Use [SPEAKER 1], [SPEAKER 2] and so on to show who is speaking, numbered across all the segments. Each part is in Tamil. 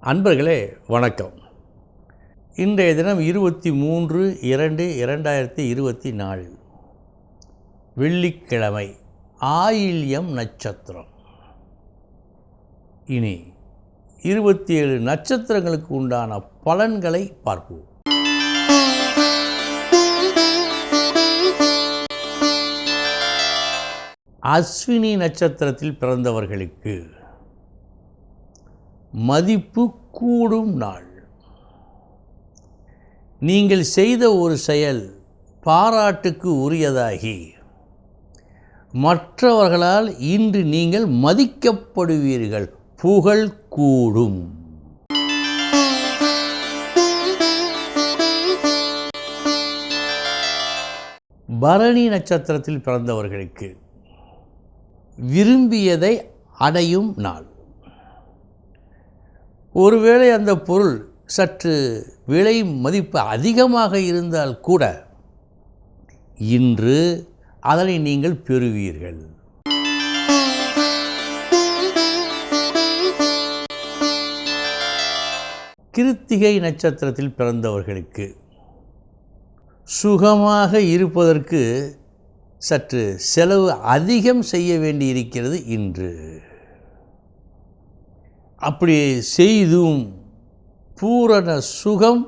[SPEAKER 1] அன்பர்களே வணக்கம். இன்றைய தினம் 23/2/2024 வெள்ளிக்கிழமை, ஆயில்யம் நட்சத்திரம். இனி 27 நட்சத்திரங்களுக்கு உண்டான பலன்களை பார்ப்போம். அஸ்வினி நட்சத்திரத்தில் பிறந்தவர்களுக்கு மதிப்பு கூடும் நாள். நீங்கள் செய்த ஒரு செயல் பாராட்டுக்கு உரியதாகி மற்றவர்களால் இன்று நீங்கள் மதிக்கப்படுவீர்கள். புகழ் கூடும். பரணி நட்சத்திரத்தில் பிறந்தவர்களுக்கு விரும்பியதை அடையும் நாள். ஒருவேளை அந்த பொருள் சற்று விலை மதிப்பு அதிகமாக இருந்தால் கூட இன்று அதனை நீங்கள் பெறுவீர்கள். கிருத்திகை நட்சத்திரத்தில் பிறந்தவர்களுக்கு சுகமாக இருப்பதற்கு சற்று செலவு அதிகம் செய்ய வேண்டியிருக்கிறது இன்று. அப்படி செய்தும் பூரண சுகம்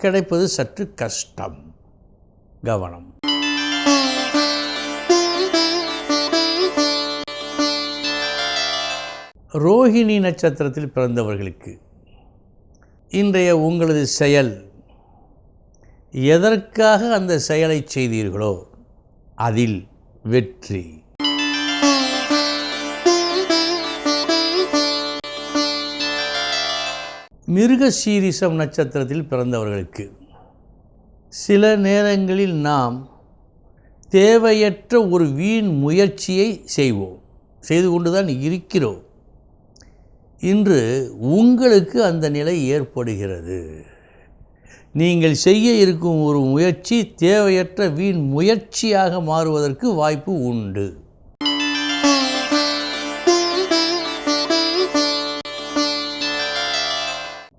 [SPEAKER 1] கிடைப்பது சற்று கஷ்டம். கவனம். ரோஹிணி நட்சத்திரத்தில் பிறந்தவர்களுக்கு இன்றைய உங்களது செயல் எதற்காக அந்த செயலை செய்தீர்களோ அதில் வெற்றி. மிருகசீரிஷம் நட்சத்திரத்தில் பிறந்தவர்களுக்கு சில நேரங்களில் நாம் தேவையற்ற ஒரு வீண் முயற்சியை செய்து கொண்டுதான் இருக்கிறோம். இன்று உங்களுக்கு அந்த நிலை ஏற்படுகிறது. நீங்கள் செய்ய இருக்கும் ஒரு முயற்சி தேவையற்ற வீண் முயற்சியாக மாறுவதற்கு வாய்ப்பு உண்டு.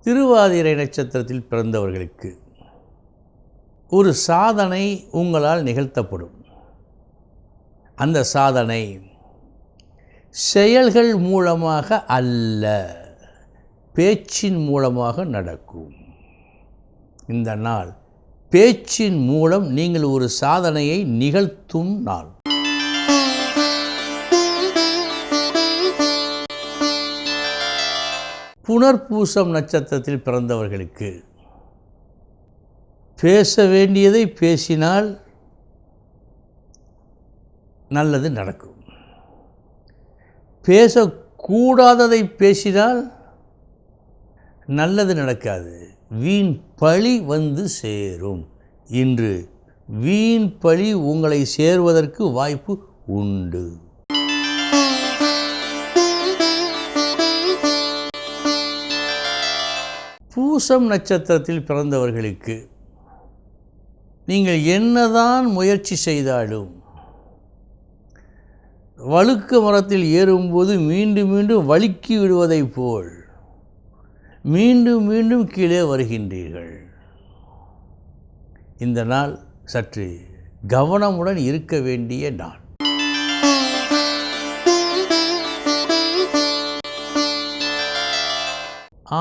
[SPEAKER 1] திருவாதிரை நட்சத்திரத்தில் பிறந்தவர்களுக்கு ஒரு சாதனை உங்களால் நிகழ்த்தப்படும். அந்த சாதனை செயல்கள் மூலமாக அல்ல, பேச்சின் மூலமாக நடக்கும். இந்த நாள் பேச்சின் மூலம் நீங்கள் ஒரு சாதனையை நிகழ்த்தும் நாள். புனர்பூசம் நட்சத்திரத்தில் பிறந்தவர்களுக்கு பேச வேண்டியதை பேசினால் நல்லது நடக்கும். பேசக்கூடாததை பேசினால் நல்லது நடக்காது. வீண் பழி வந்து சேரும். இன்று வீண் பழி உங்களை சேர்வதற்கு வாய்ப்பு உண்டு. பூசம் நட்சத்திரத்தில் பிறந்தவர்களுக்கு நீங்கள் என்னதான் முயற்சி செய்தாலும் வழுக்கு மரத்தில் ஏறும்போது மீண்டும் மீண்டும் வழுக்கி விடுவதைப் போல் மீண்டும் மீண்டும் கீழே வருகின்றீர்கள். இந்த நாள் சற்று கவனமுடன் இருக்க வேண்டிய நாள்.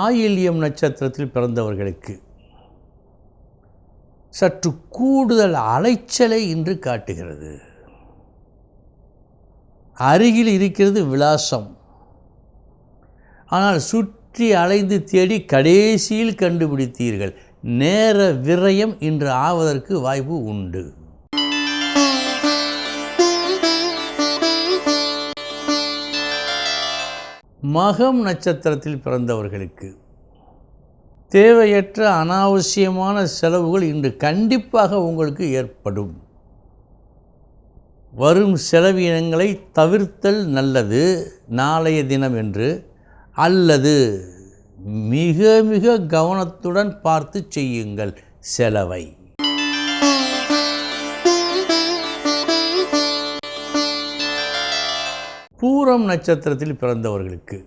[SPEAKER 1] ஆயில்யம் நட்சத்திரத்தில் பிறந்தவர்களுக்கு சற்று கூடுதல் அலைச்சலை இன்று காட்டுகிறது. அருகில் இருக்கிறது விலாசம். ஆனால் சுற்றி அலைந்து தேடி கடைசியில் கண்டுபிடித்தீர்கள். நேர விரயம் இன்று ஆவதற்கு வாய்ப்பு உண்டு. மகம் நட்சத்திரத்தில் பிறந்தவர்களுக்கு தேவையற்ற அனாவசியமான செலவுகள் இன்று கண்டிப்பாக உங்களுக்கு ஏற்படும். வரும் செலவினங்களை தவிர்த்தல் நல்லது. நாளைய தினம் என்று அல்லது மிக மிக கவனத்துடன் பார்த்து செய்யுங்கள் செலவை. பூரம் நட்சத்திரத்தில் பிறந்தவர்களுக்கு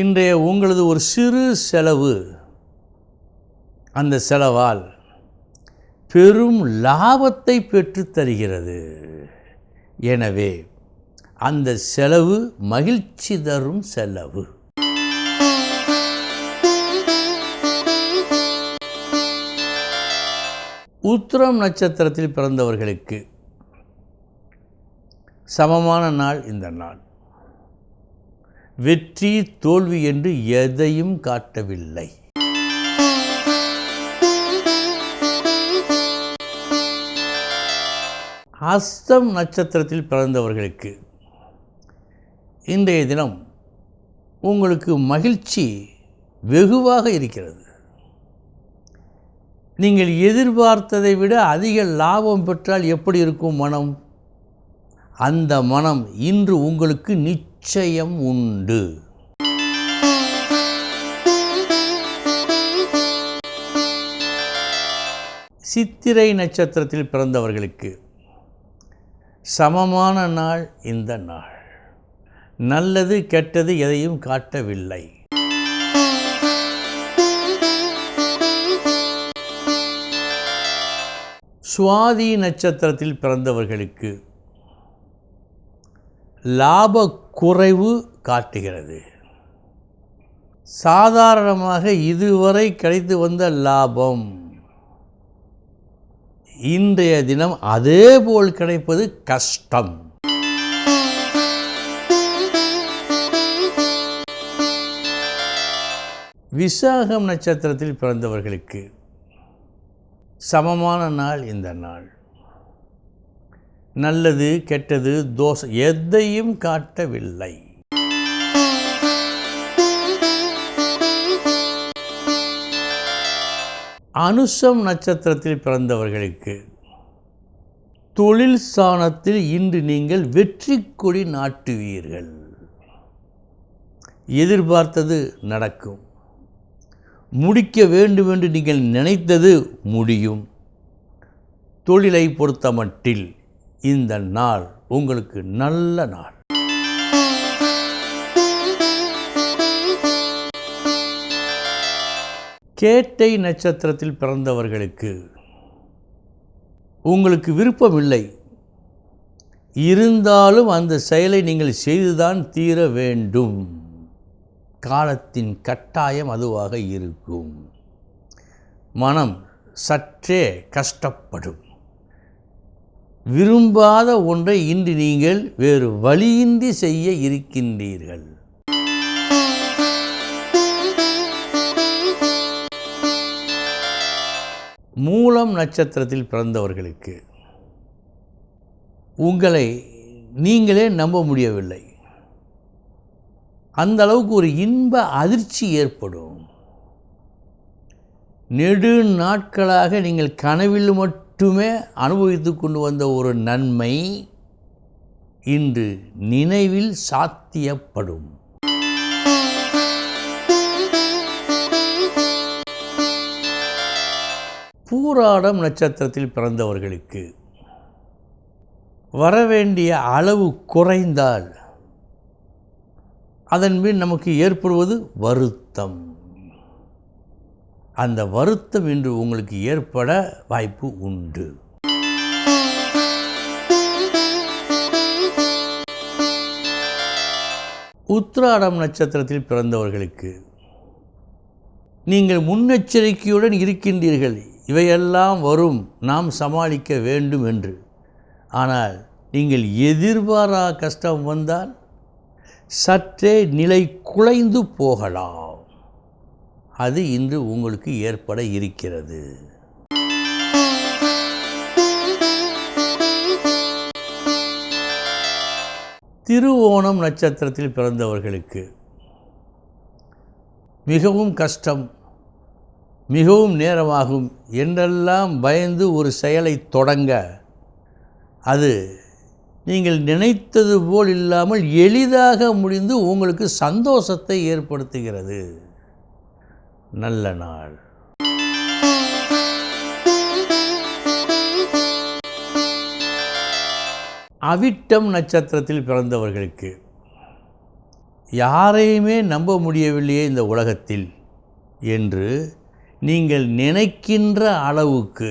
[SPEAKER 1] இன்றைய உங்களது ஒரு சிறு செலவு, அந்த செலவால் பெரும் லாபத்தை பெற்றுத் தருகிறது. எனவே அந்த செலவு மகிழ்ச்சி தரும் செலவு. உத்திரம் நட்சத்திரத்தில் பிறந்தவர்களுக்கு சமமான நாள் இந்த நாள். வெற்றி தோல்வி என்று எதையும் காட்டவில்லை. அஸ்தம் நட்சத்திரத்தில் பிறந்தவர்களுக்கு இன்றைய தினம் உங்களுக்கு மகிழ்ச்சி வெகுவாக இருக்கிறது. நீங்கள் எதிர்பார்த்ததை விட அதிக லாபம் பெற்றால் எப்படி இருக்கும் மனம்? அந்த மனம் இன்று உங்களுக்கு நிச்சயம் உண்டு. சித்திரை நட்சத்திரத்தில் பிறந்தவர்களுக்கு சமமான நாள் இந்த நாள். நல்லது கெட்டது எதையும் காட்டவில்லை. சுவாதி நட்சத்திரத்தில் பிறந்தவர்களுக்கு லாப குறைவு காட்டுகிறது. சாதாரணமாக இதுவரை கிடைத்து வந்த லாபம் இன்றைய தினம் அதேபோல் கிடைப்பது கஷ்டம். விசாகம் நட்சத்திரத்தில் பிறந்தவர்களுக்கு சமமான நாள் இந்த நாள். நல்லது கெட்டது தோஷம் எதையும் காட்டவில்லை. அனுஷம் நட்சத்திரத்தில் பிறந்தவர்களுக்கு தொழில் ஸ்தானத்தில் இன்று நீங்கள் வெற்றி கொடி நாட்டுவீர்கள். எதிர்பார்த்தது நடக்கும். முடிக்க வேண்டும் என்று நீங்கள் நினைத்தது முடியும். தொழிலை பொறுத்தமட்டில் இந்த நாள் உங்களுக்கு நல்ல நாள். கேட்டை நட்சத்திரத்தில் பிறந்தவர்களுக்கு உங்களுக்கு விருப்பமில்லை, இருந்தாலும் அந்த செயலை நீங்கள் செய்துதான் தீர வேண்டும். காலத்தின் கட்டாயம் அதுவாக இருக்கும். மனம் சற்றே கஷ்டப்படும். விரும்பாத ஒன்றை இன்று நீங்கள் வேறு வழியின்றி செய்ய இருக்கின்றீர்கள். மூலம் நட்சத்திரத்தில் பிறந்தவர்களுக்கு உங்களை நீங்களே நம்ப முடியவில்லை. அந்த அளவுக்கு ஒரு இன்ப அதிர்ச்சி ஏற்படும். நெடு நாட்களாக நீங்கள் கனவில் மட்டுமே அனுபவித்து கொண்டு வந்த ஒரு நன்மை இன்று நினைவில் சாத்தியப்படும். பூராடம் நட்சத்திரத்தில் பிறந்தவர்களுக்கு வரவேண்டிய அளவு குறைந்தால் அதன்பின் நமக்கு ஏற்படுவது வருத்தம். அந்த வருத்தம் இன்று உங்களுக்கு ஏற்பட வாய்ப்பு உண்டு. உத்திராடம் நட்சத்திரத்தில் பிறந்தவர்களுக்கு நீங்கள் முன்னெச்சரிக்கையுடன் இருக்கின்றீர்கள். இவையெல்லாம் வரும், நாம் சமாளிக்க வேண்டும் என்று. ஆனால் நீங்கள் எதிர்பாரா கஷ்டம் வந்தால் சற்றே நிலை குலைந்து போகலாம். அது இன்று உங்களுக்கு ஏற்பட இருக்கிறது. திருவோணம் நட்சத்திரத்தில் பிறந்தவர்களுக்கு மிகவும் கஷ்டம், மிகவும் நேரமாகும் என்றெல்லாம் பயந்து ஒரு செயலை தொடங்க அது நீங்கள் நினைத்தது போல் இல்லாமல் எளிதாக முடிந்து உங்களுக்கு சந்தோஷத்தை ஏற்படுத்துகிறது. நல்ல நாள். அவிட்டம் நட்சத்திரத்தில் பிறந்தவர்களுக்கு யாரையுமே நம்ப முடியவில்லையே இந்த உலகத்தில் என்று நீங்கள் நினைக்கின்ற அளவுக்கு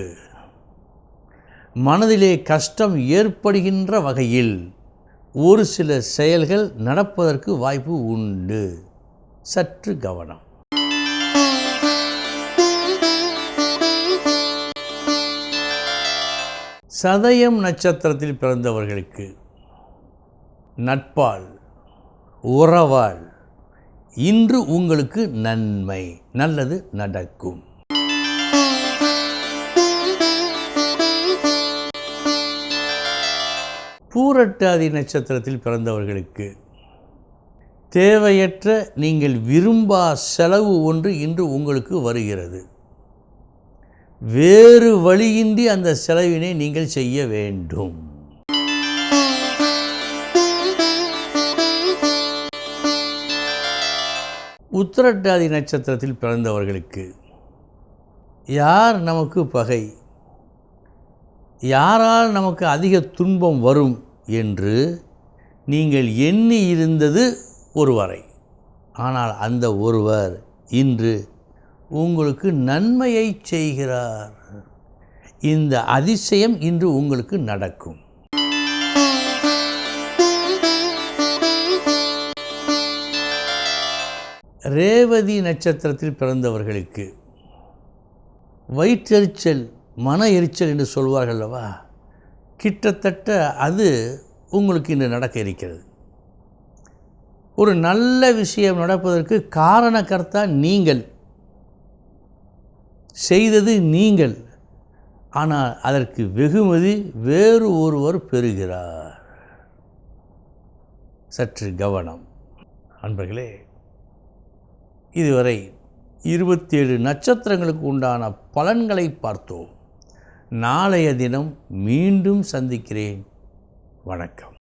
[SPEAKER 1] மனதிலே கஷ்டம் ஏற்படுகின்ற வகையில் ஒரு சில செயல்கள் நடப்பதற்கு வாய்ப்பு உண்டு. சற்று கவனம். சதயம் நட்சத்திரத்தில் பிறந்தவர்களுக்கு நட்பால், உறவால் இன்று உங்களுக்கு நன்மை, நல்லது நடக்கும். பூரட்டாதி நட்சத்திரத்தில் பிறந்தவர்களுக்கு தேவையற்ற நீங்கள் விரும்பா செலவு ஒன்று இன்று உங்களுக்கு வருகிறது. வேறு வழியின்றி அந்த செலவினை நீங்கள் செய்ய வேண்டும். உத்திரட்டாதி நட்சத்திரத்தில் பிறந்தவர்களுக்கு யார் நமக்கு பகை, யாரால் நமக்கு அதிக துன்பம் வரும் என்று நீங்கள் எண்ணி இருந்தது ஒருவரை, ஆனால் அந்த ஒருவர் இன்று உங்களுக்கு நன்மையை செய்கிறார். இந்த அதிசயம் இன்று உங்களுக்கு நடக்கும். ரேவதி நட்சத்திரத்தில் பிறந்தவர்களுக்கு வயிற்றெரிச்சல், மன எரிச்சல் என்று சொல்வார்கள் அல்லவா, கிட்டத்தட்ட அது உங்களுக்கு இன்று நடக்க இருக்கிறது. ஒரு நல்ல விஷயம் நடப்பதற்கு காரணகர்த்தா நீங்கள், செய்தது நீங்கள், ஆனால் அதற்கு வெகுமதி வேறு ஒருவர் பெறுகிறார். சற்று கவனம். அன்பர்களே, இதுவரை 27 நட்சத்திரங்களுக்கு உண்டான பலன்களை பார்த்தோம். நாளைய தினம் மீண்டும் சந்திக்கிறேன். வணக்கம்.